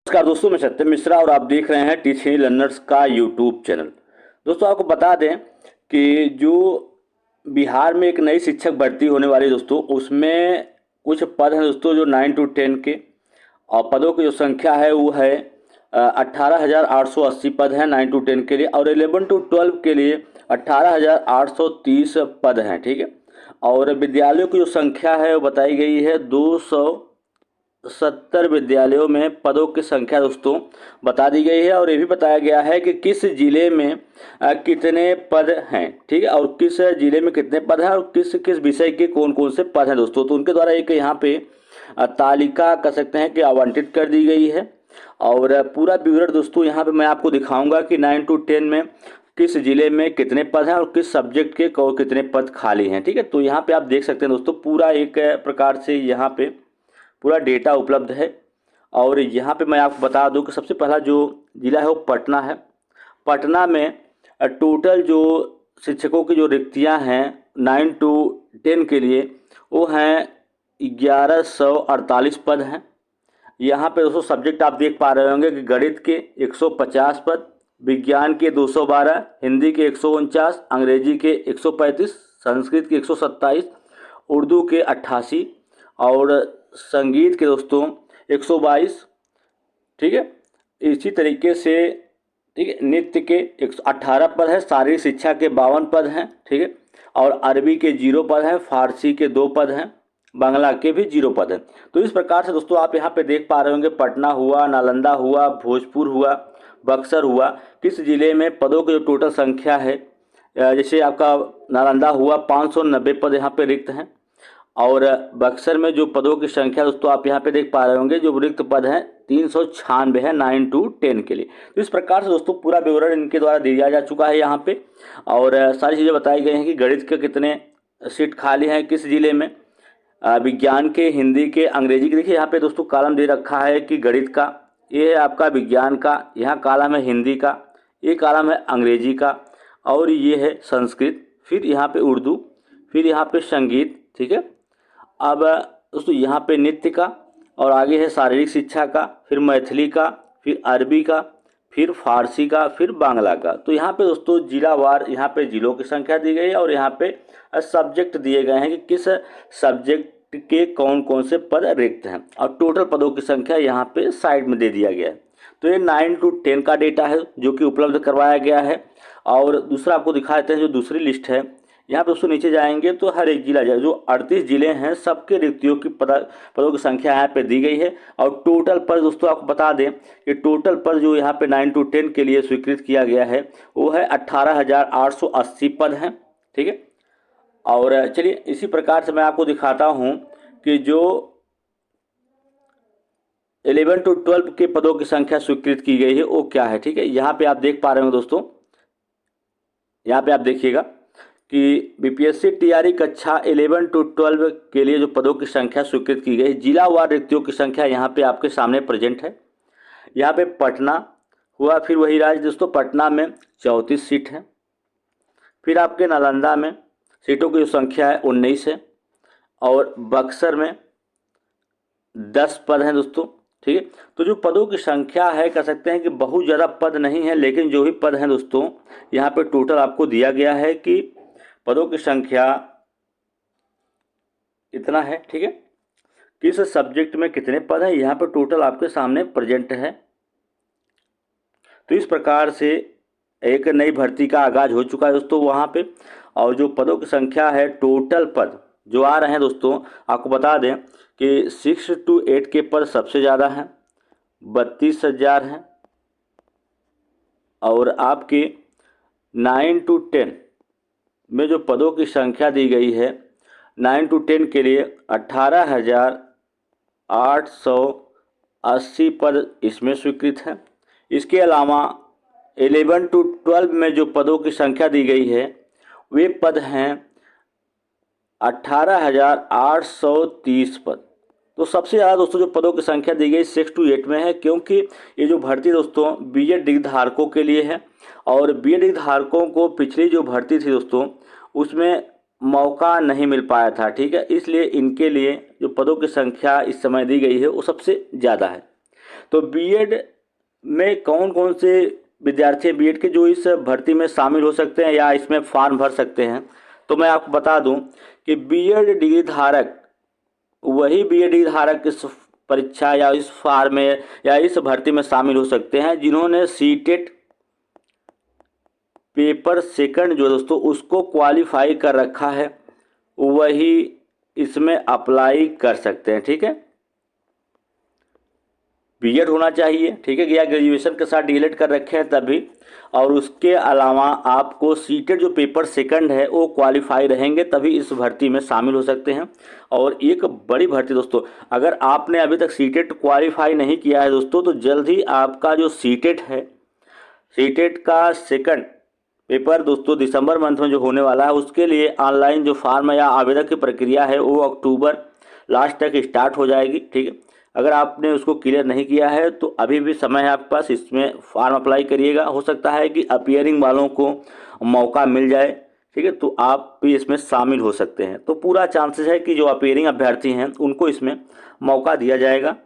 नमस्कार दोस्तों, मैं सत्यम मिश्रा और आप देख रहे हैं टीचिंग लर्नर्स का यूट्यूब चैनल। दोस्तों, आपको बता दें कि जो बिहार में एक नई शिक्षक भर्ती होने वाली है दोस्तों, उसमें कुछ पद हैं दोस्तों जो 9 to 10 के, और पदों की जो संख्या है वो है 18,880 पद हैं 9 to 10 के लिए, और 11 to 12 के लिए 18,830 पद हैं। ठीक है, और विद्यालयों की जो संख्या है वो बताई गई है 270 विद्यालयों में पदों की संख्या दोस्तों बता दी गई है, और ये भी बताया गया है कि किस जिले में कितने पद हैं। ठीक है, और किस जिले में कितने पद हैं और किस किस विषय के कौन कौन से पद हैं दोस्तों, तो उनके द्वारा एक यहाँ पे तालिका कर सकते हैं कि आवंटित कर दी गई है। और पूरा विवरण दोस्तों यहाँ पे मैं आपको दिखाऊंगा कि 9 to 10 में किस जिले में कितने पद हैं और किस सब्जेक्ट के कितने पद खाली हैं। ठीक है, तो यहाँ पे आप देख सकते हैं दोस्तों, पूरा एक प्रकार से यहाँ पे पूरा डेटा उपलब्ध है। और यहाँ पे मैं आपको बता दूं कि सबसे पहला जो ज़िला है वो पटना है। पटना में टोटल जो शिक्षकों की जो रिक्तियाँ हैं 9 to 10 के लिए वो हैं 1148 पद हैं। यहाँ पे दोस्तों सब्जेक्ट आप देख पा रहे होंगे कि गणित के 150 पद, विज्ञान के 212, हिंदी के 149, अंग्रेजी के 135, संस्कृत के 127, उर्दू के 88 और संगीत के दोस्तों 122। ठीक है, इसी तरीके से ठीक है नृत्य के 118 पद है, शारीरिक शिक्षा के 52 पद हैं। ठीक है, और अरबी के 0 पद हैं, फारसी के 2 पद हैं, बांग्ला के भी 0 पद हैं। तो इस प्रकार से दोस्तों आप यहाँ पे देख पा रहे होंगे पटना हुआ, नालंदा हुआ, भोजपुर हुआ, बक्सर हुआ, किस जिले में पदों की जो टोटल संख्या है। जैसे आपका नालंदा हुआ 590 पद यहाँ पे रिक्त हैं, और बक्सर में जो पदों की संख्या दोस्तों आप यहाँ पे देख पा रहे होंगे जो रिक्त पद हैं 396 है 9 to 10 के लिए। तो इस प्रकार से दोस्तों पूरा विवरण इनके द्वारा दिया जा चुका है यहाँ पे, और सारी चीज़ें बताई गई हैं कि गणित के कितने सीट खाली हैं किस जिले में, विज्ञान के, हिंदी के, अंग्रेजी के। देखिए यहाँ पे दोस्तों कॉलम दे रखा है कि गणित का, ये है आपका विज्ञान का, यहाँ कॉलम है हिंदी का, ये कॉलम है अंग्रेजी का, और ये है संस्कृत, फिर यहाँ पे उर्दू, फिर यहाँ पे संगीत। ठीक है, अब दोस्तों यहाँ पे नृत्य का, और आगे है शारीरिक शिक्षा का, फिर मैथिली का, फिर अरबी का, फिर फारसी का, फिर बांग्ला का। तो यहाँ पे दोस्तों जिलावार यहाँ पे जिलों की संख्या दी गई है, और यहाँ पे सब्जेक्ट दिए गए हैं कि किस सब्जेक्ट के कौन कौन से पद रिक्त हैं, और टोटल पदों की संख्या यहाँ पे साइड में दे दिया गया है। तो ये 9 to 10 का डेटा है जो कि उपलब्ध करवाया गया है। और दूसरा आपको दिखा देते हैं जो दूसरी लिस्ट है। यहाँ पे दोस्तों नीचे जाएंगे तो हर एक जिला जो 38 जिले हैं सबके रिक्तियों की पदों की संख्या यहाँ पे दी गई है। और टोटल पद दोस्तों आपको बता दें कि टोटल पद जो यहाँ पे 9 to 10 के लिए स्वीकृत किया गया है वो है 18,880 पद हैं। ठीक है, और चलिए इसी प्रकार से मैं आपको दिखाता हूँ कि जो 11 to 12 के पदों की संख्या स्वीकृत की गई है वो क्या है। ठीक है, यहाँ पे आप देख पा रहे हो दोस्तों, यहाँ पे आप देखिएगा कि बीपीएससी टीआरई कक्षा 11 to 12 के लिए जो पदों की संख्या स्वीकृत की गई, जिलावार रिक्तियों की संख्या यहाँ पे आपके सामने प्रेजेंट है। यहाँ पे पटना हुआ, फिर वही राज्य दोस्तों, पटना में 34 सीट है, फिर आपके नालंदा में सीटों की जो संख्या है 19 है, और बक्सर में 10 पद हैं दोस्तों। ठीक है, तो जो पदों की संख्या है कह सकते हैं कि बहुत ज़्यादा पद नहीं है, लेकिन जो भी पद हैं दोस्तों यहाँ पे टोटल आपको दिया गया है कि पदों की संख्या इतना है। ठीक है, किस सब्जेक्ट में कितने पद हैं यहाँ पे टोटल आपके सामने प्रेजेंट है। तो इस प्रकार से एक नई भर्ती का आगाज हो चुका है दोस्तों वहाँ पे, और जो पदों की संख्या है टोटल पद जो आ रहे हैं दोस्तों आपको बता दें कि 6 to 8 के पद सबसे ज़्यादा हैं, 32,000 हैं, और आपके 9 to 10 में जो पदों की संख्या दी गई है 9 to 10 के लिए 18,880 पद इसमें स्वीकृत हैं। इसके अलावा 11 to 12 में जो पदों की संख्या दी गई है वे पद हैं 18,830 पद। तो सबसे ज़्यादा दोस्तों जो पदों की संख्या दी गई 6 to 8 में है, क्योंकि ये जो भर्ती दोस्तों बीएड डिग्री धारकों के लिए है, और बीएड डिग्री धारकों को पिछली जो भर्ती थी दोस्तों उसमें मौका नहीं मिल पाया था। ठीक है, इसलिए इनके लिए जो पदों की संख्या इस समय दी गई है वो सबसे ज़्यादा है। तो बीएड में कौन कौन से विद्यार्थी बीएड के जो इस भर्ती में शामिल हो सकते हैं या इसमें फॉर्म भर सकते हैं? तो मैं आपको बता दूं कि बीएड डिग्री धारक, वही बीएड डिग्री धारक इस परीक्षा या इस फॉर्म में या इस भर्ती में शामिल हो सकते हैं जिन्होंने सीटेट पेपर सेकंड जो दोस्तों उसको क्वालिफाई कर रखा है, वही इसमें अप्लाई कर सकते हैं। ठीक है, बीएड होना चाहिए, ठीक है, या ग्रेजुएशन के साथ डीएलएड कर रखे हैं तभी, और उसके अलावा आपको सीटेट जो पेपर सेकंड है वो क्वालिफाई रहेंगे तभी इस भर्ती में शामिल हो सकते हैं। और एक बड़ी भर्ती दोस्तों, अगर आपने अभी तक सीटेट क्वालिफाई नहीं किया है दोस्तों, तो जल्द ही आपका जो सीटेट है, सीटेट का सेकंड पेपर दोस्तों दिसंबर मंथ में जो होने वाला है, उसके लिए ऑनलाइन जो फॉर्म या आवेदन की प्रक्रिया है वो अक्टूबर लास्ट तक स्टार्ट हो जाएगी। ठीक है, अगर आपने उसको क्लियर नहीं किया है तो अभी भी समय है आपके पास, इसमें फॉर्म अप्लाई करिएगा। हो सकता है कि अपीयरिंग वालों को मौका मिल जाए, ठीक है, तो आप भी इसमें शामिल हो सकते हैं। तो पूरा चांसेस है कि जो अपीयरिंग अभ्यर्थी हैं उनको इसमें मौका दिया जाएगा।